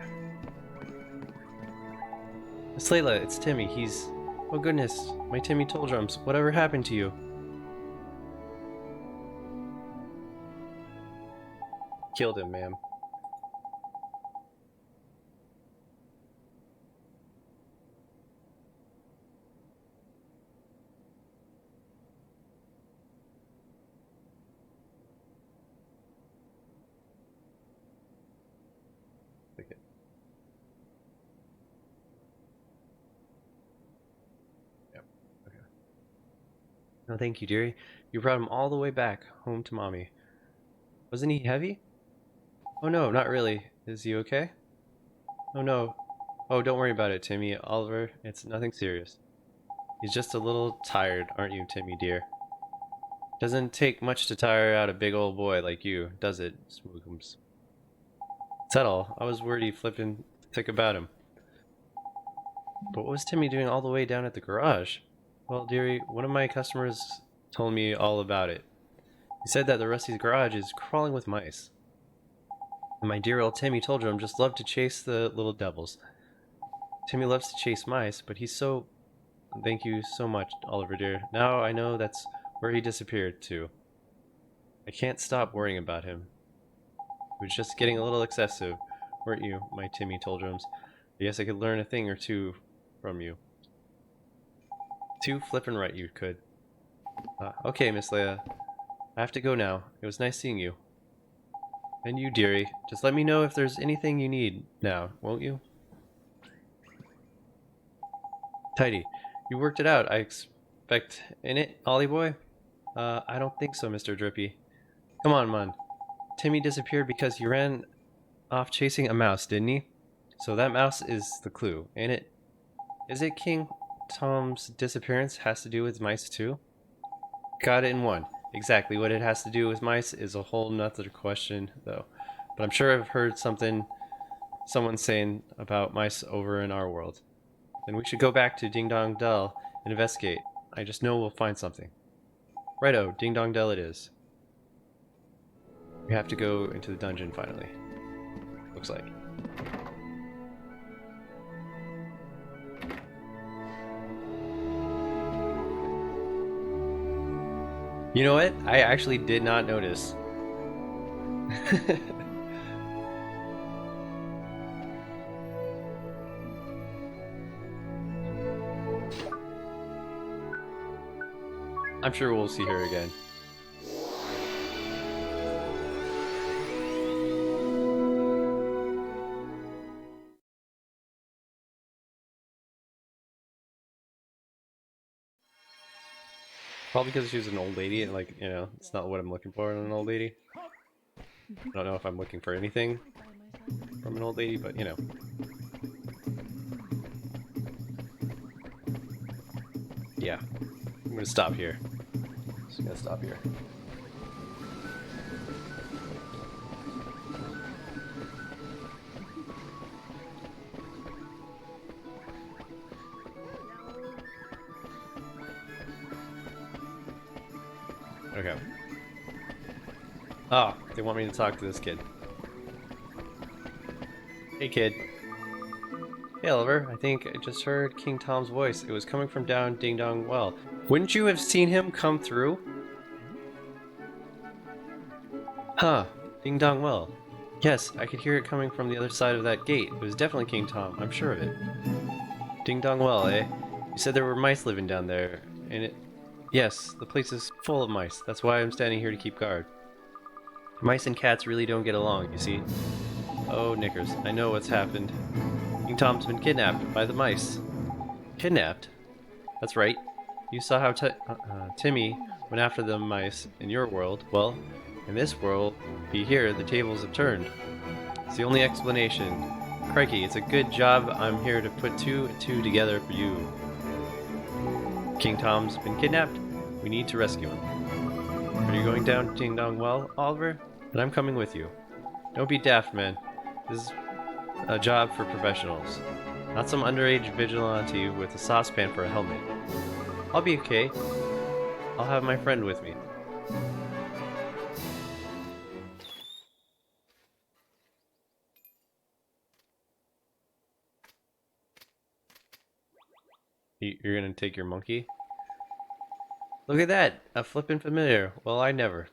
Speaker 1: Miss Layla, it's Timmy. He's... Oh goodness, my Timmy Toldrums. Whatever happened to you? Killed him, ma'am. Okay. Yep. Okay. No, thank you, dearie. You brought him all the way back home to mommy. Wasn't he heavy? Oh no, not really. Is he okay? Oh no. Oh, don't worry about it, Timmy. Oliver, it's nothing serious. He's just a little tired, aren't you, Timmy dear? Doesn't take much to tire out a big old boy like you, does it, Smookums? Is that all? I was worried he flipped and thick about him. But what was Timmy doing all the way down at the garage? Well, dearie, one of my customers told me all about it. He said that the Rusty's garage is crawling with mice. And my dear old Timmy told him just loved to chase the little devils. Timmy loves to chase mice, but he's so... Thank you so much, Oliver dear. Now I know that's where he disappeared to. I can't stop worrying about him. He was just getting a little excessive, weren't you, my Timmy Toldrums? I guess I could learn a thing or two from you. Too flippin' right you could. Okay, Miss Leia. I have to go now. It was nice seeing you. And you, dearie. Just let me know if there's anything you need now, won't you? Tidy. You worked it out, I expect. In it, Ollie boy? I don't think so, Mr. Drippy. Come on, man. Timmy disappeared because he ran off chasing a mouse, didn't he? So that mouse is the clue, ain't it? Is it King Tom's disappearance has to do with mice too? Got it in one. Exactly what it has to do with mice is a whole nother question, though. But I'm sure I've heard someone saying about mice over in our world. Then we should go back to Ding Dong Dell and investigate. I just know we'll find something. Righto, Ding Dong Dell it is. We have to go into the dungeon finally. Looks like. You know what? I actually did not notice. I'm sure we'll see her again. Probably because she was an old lady and, like, you know, it's not what I'm looking for in an old lady. I don't know if I'm looking for anything from an old lady, but you know. Yeah. I'm gonna stop here. Just gonna stop here. Okay. Oh, they want me to talk to this kid. Hey, kid. Hey, Oliver. I think I just heard King Tom's voice. It was coming from down Ding Dong Well. Wouldn't you have seen him come through? Huh. Ding Dong Well. Yes, I could hear it coming from the other side of that gate. It was definitely King Tom. I'm sure of it. Ding Dong Well, eh? You said there were mice living down there, and it... Yes, the place is full of mice. That's why I'm standing here to keep guard. Mice and cats really don't get along, you see. Oh, knickers. I know what's happened. King Tom's been kidnapped by the mice. Kidnapped? That's right. You saw how Timmy went after the mice in your world. Well, in this world, be here, the tables have turned. It's the only explanation. Crikey, it's a good job I'm here to put two and two together for you. King Tom's been kidnapped. We need to rescue him. Are you going down Ding Dong Well, Oliver? Then I'm coming with you. Don't be daft, man. This is a job for professionals. Not some underage vigilante with a saucepan for a helmet. I'll be okay. I'll have my friend with me. You're gonna take your monkey? Look at that! A flippin' familiar. Well, I never.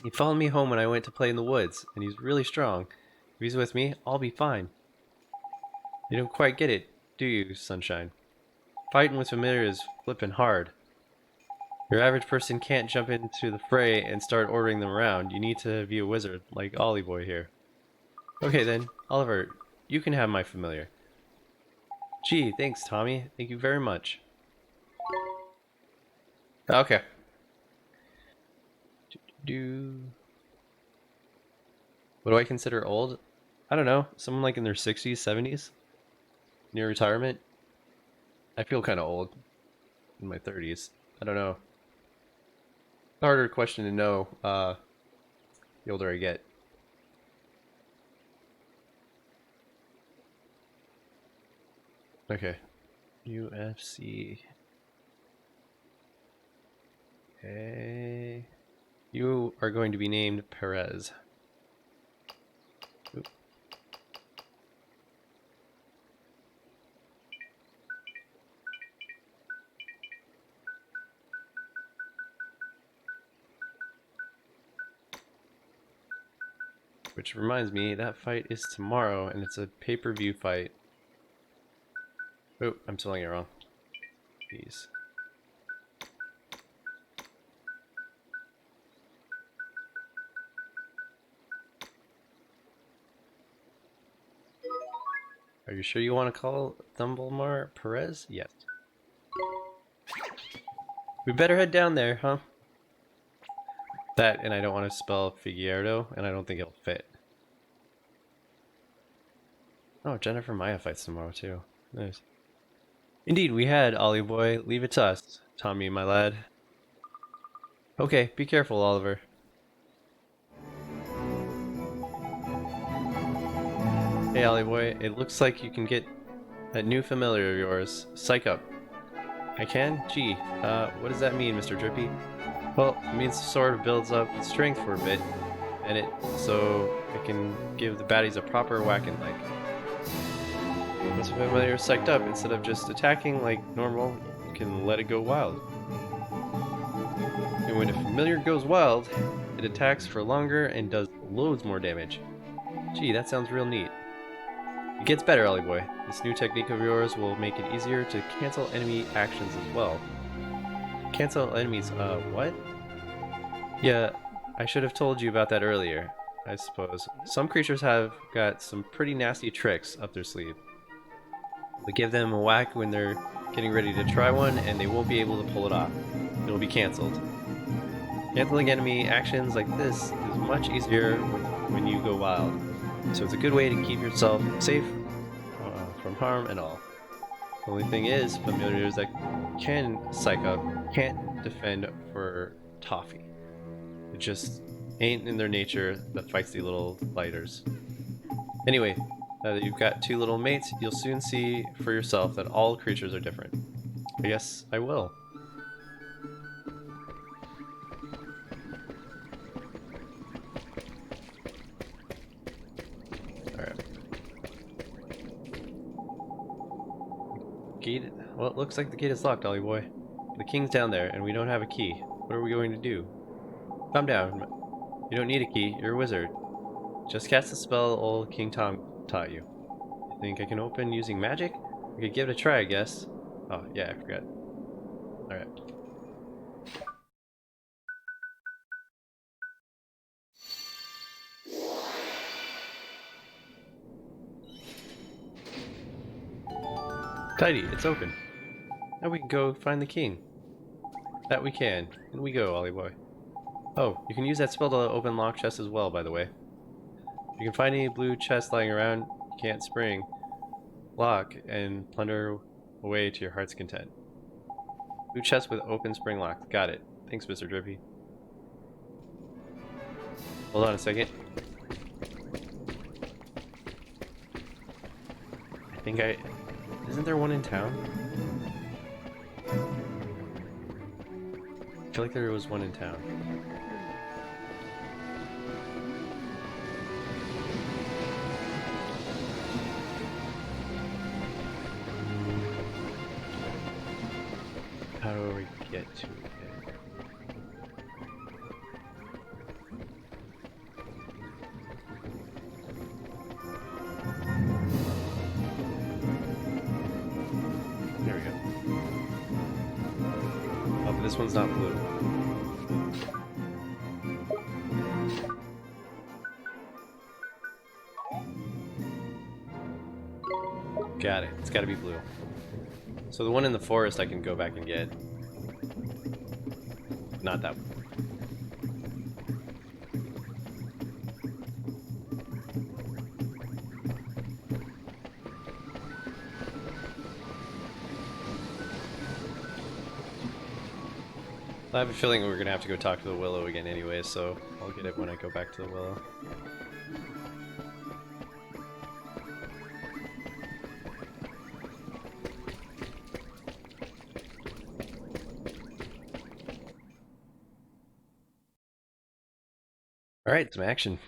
Speaker 1: He followed me home when I went to play in the woods, and he's really strong. If he's with me, I'll be fine. You don't quite get it, do you, Sunshine? Fighting with familiar is flippin' hard. Your average person can't jump into the fray and start ordering them around. You need to be a wizard, like Ollie Boy here. Okay then, Oliver, you can have my familiar. Gee, thanks, Tommy. Thank you very much. Okay. What do I consider old? I don't know. Someone like in their 60s, 70s? Near retirement? I feel kind of old. In my 30s. I don't know. Harder question to know, the older I get. Okay. UFC. Okay. You are going to be named Perez. Oop. Which reminds me, that fight is tomorrow, and it's a pay-per-view fight. Oh, I'm spelling it wrong. Jeez. Are you sure you want to call Thumblemar Perez? Yes. We better head down there, huh? That, and I don't want to spell Figueroa, and I don't think it'll fit. Oh, Jennifer Maya fights tomorrow, too. Nice. Indeed, we had, Ollie boy. Leave it to us, Tommy, my lad. Okay, be careful, Oliver. Hey, Ollie boy, it looks like you can get that new familiar of yours. Psych up. I can? Gee, what does that mean, Mr. Drippy? Well, it means the sword builds up strength for a bit, and so it can give the baddies a proper whacking like. Once a familiar is psyched up, instead of just attacking like normal, you can let it go wild. And when a familiar goes wild, it attacks for longer and does loads more damage. Gee, that sounds real neat. It gets better, Ollie boy. This new technique of yours will make it easier to cancel enemy actions as well. Cancel enemies, what? Yeah, I should have told you about that earlier, I suppose. Some creatures have got some pretty nasty tricks up their sleeve. But give them a whack when they're getting ready to try one, and they won't be able to pull it off. It'll be cancelled. Canceling enemy actions like this is much easier when you go wild. So it's a good way to keep yourself safe from harm and all. The only thing is, familiars that can psych up can't defend for toffee. It just ain't in their nature that fights the little lighters. Anyway, now that you've got two little mates, you'll soon see for yourself that all creatures are different. I guess I will. Gate? Well, it looks like the gate is locked, Ollie boy. The king's down there, and we don't have a key. What are we going to do? Calm down. You don't need a key. You're a wizard. Just cast the spell old King Tom taught you. You think I can open using magic? We could give it a try, I guess. Oh, yeah, I forgot. Alright. Tidy, it's open. Now we can go find the king. That we can. And we go, Ollie boy. Oh, you can use that spell to open lock chests as well, by the way. If you can find any blue chests lying around, you can't spring, lock, and plunder away to your heart's content. Blue chest with open spring lock. Got it. Thanks, Mr. Drippy. Hold on a second. Isn't there one in town? I feel like there was one in town. How do we get to it? There we go. Oh, but this one's not blue. Got it. It's got to be blue. So the one in the forest I can go back and get. Not that one. I have a feeling we're gonna have to go talk to the Willow again anyway, so I'll get it when I go back to the Willow. Alright, some action.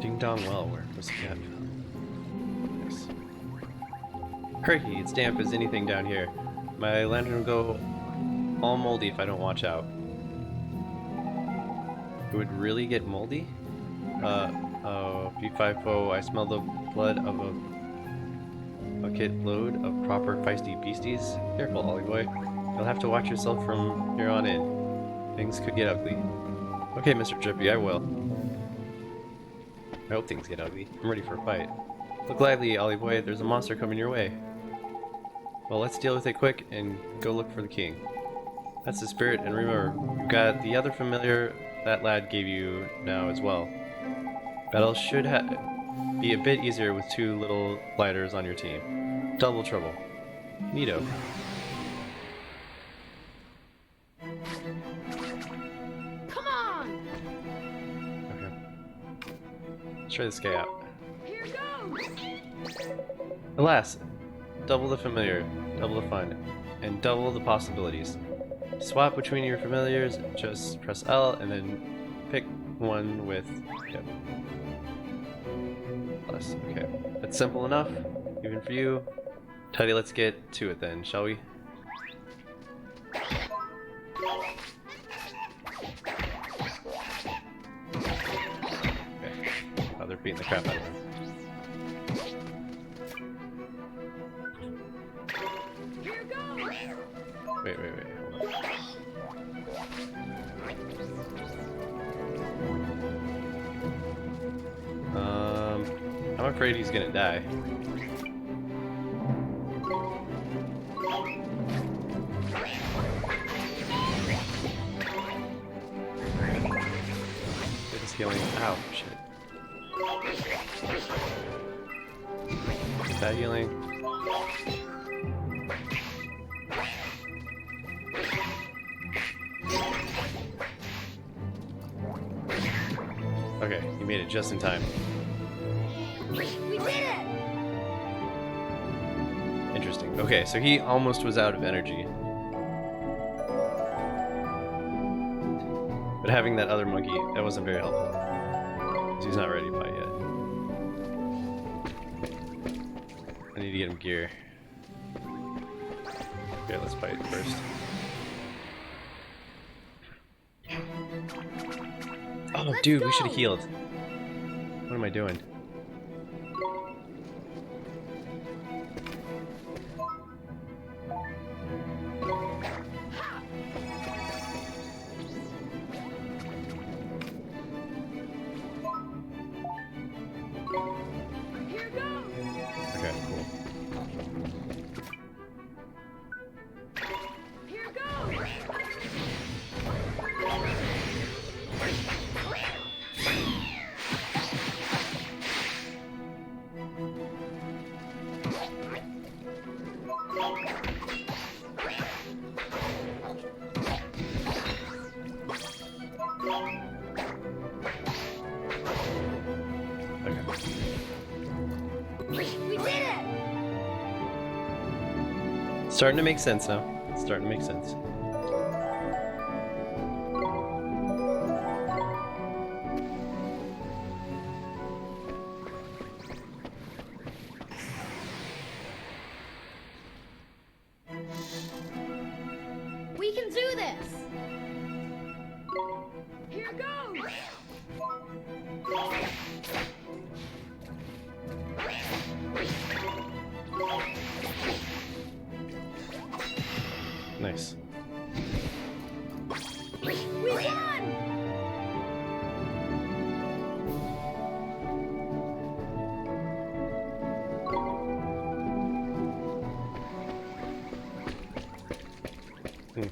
Speaker 1: Ding dong well, where was the cat? Nice. Crikey, it's damp as anything down here. My lantern will go all moldy if I don't watch out. It would really get moldy? P5O, I smell the blood of a bucket load of proper feisty beasties. Careful, Ollie boy. You'll have to watch yourself from here on in. Things could get ugly. Okay, Mr. Drippy, I will. I hope things get ugly. I'm ready for a fight. Look lively, Ollie boy. There's a monster coming your way. Well, let's deal with it quick and go look for the king. That's the spirit, and remember, you've got the other familiar that lad gave you now as well. Battle should be a bit easier with 2 little gliders on your team. Double trouble. Neato.
Speaker 2: Come on!
Speaker 1: Okay. Let's try this guy out.
Speaker 2: Here goes!
Speaker 1: Alas! Double the familiar, double the fun, and double the possibilities. Swap between your familiars, just press L and then pick one with... Yep. Plus, okay. That's simple enough, even for you. Teddy, let's get to it then, shall we? Okay. Oh, they're beating the crap out of him.
Speaker 2: Here goes!
Speaker 1: Wait, hold on. I'm afraid he's gonna die. Get his healing. Ow, shit. Get that healing. Okay, he made it just in time.
Speaker 2: We did it!
Speaker 1: Interesting. Okay, so he almost was out of energy. But having that other monkey, that wasn't very helpful. 'Cause he's not ready to fight yet. I need to get him gear. Okay, let's fight first. Oh,
Speaker 2: Let's
Speaker 1: dude, we
Speaker 2: go.
Speaker 1: should have healed. What am I doing?
Speaker 2: Here goes!
Speaker 1: Okay, cool.
Speaker 2: Here goes!
Speaker 1: Okay.
Speaker 2: We did it!
Speaker 1: Starting to make sense now. It's starting to make sense.
Speaker 2: We can do this! Here goes!
Speaker 1: Nice.
Speaker 2: We won!
Speaker 1: Hmm.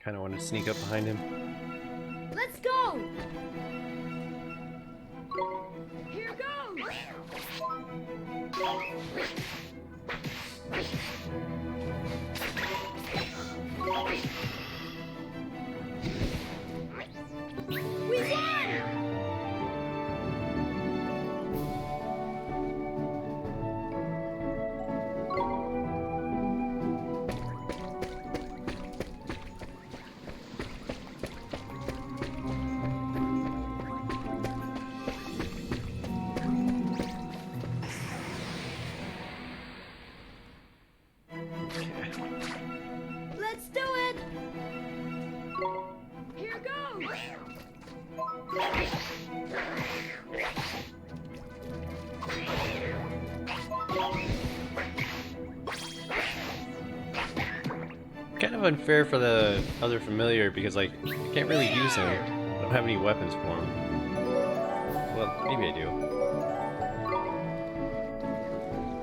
Speaker 1: Kind of want to sneak up behind him.
Speaker 2: Let's go! Here goes! We won! Let's do it! Here goes!
Speaker 1: Kind of unfair for the other familiar because, like, I can't really use him. I don't have any weapons for him. Well, maybe I do.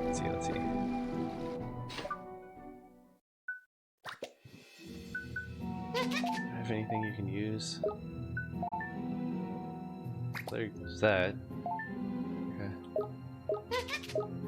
Speaker 1: Let's see, let's see. Have anything you can use? There's that. Okay.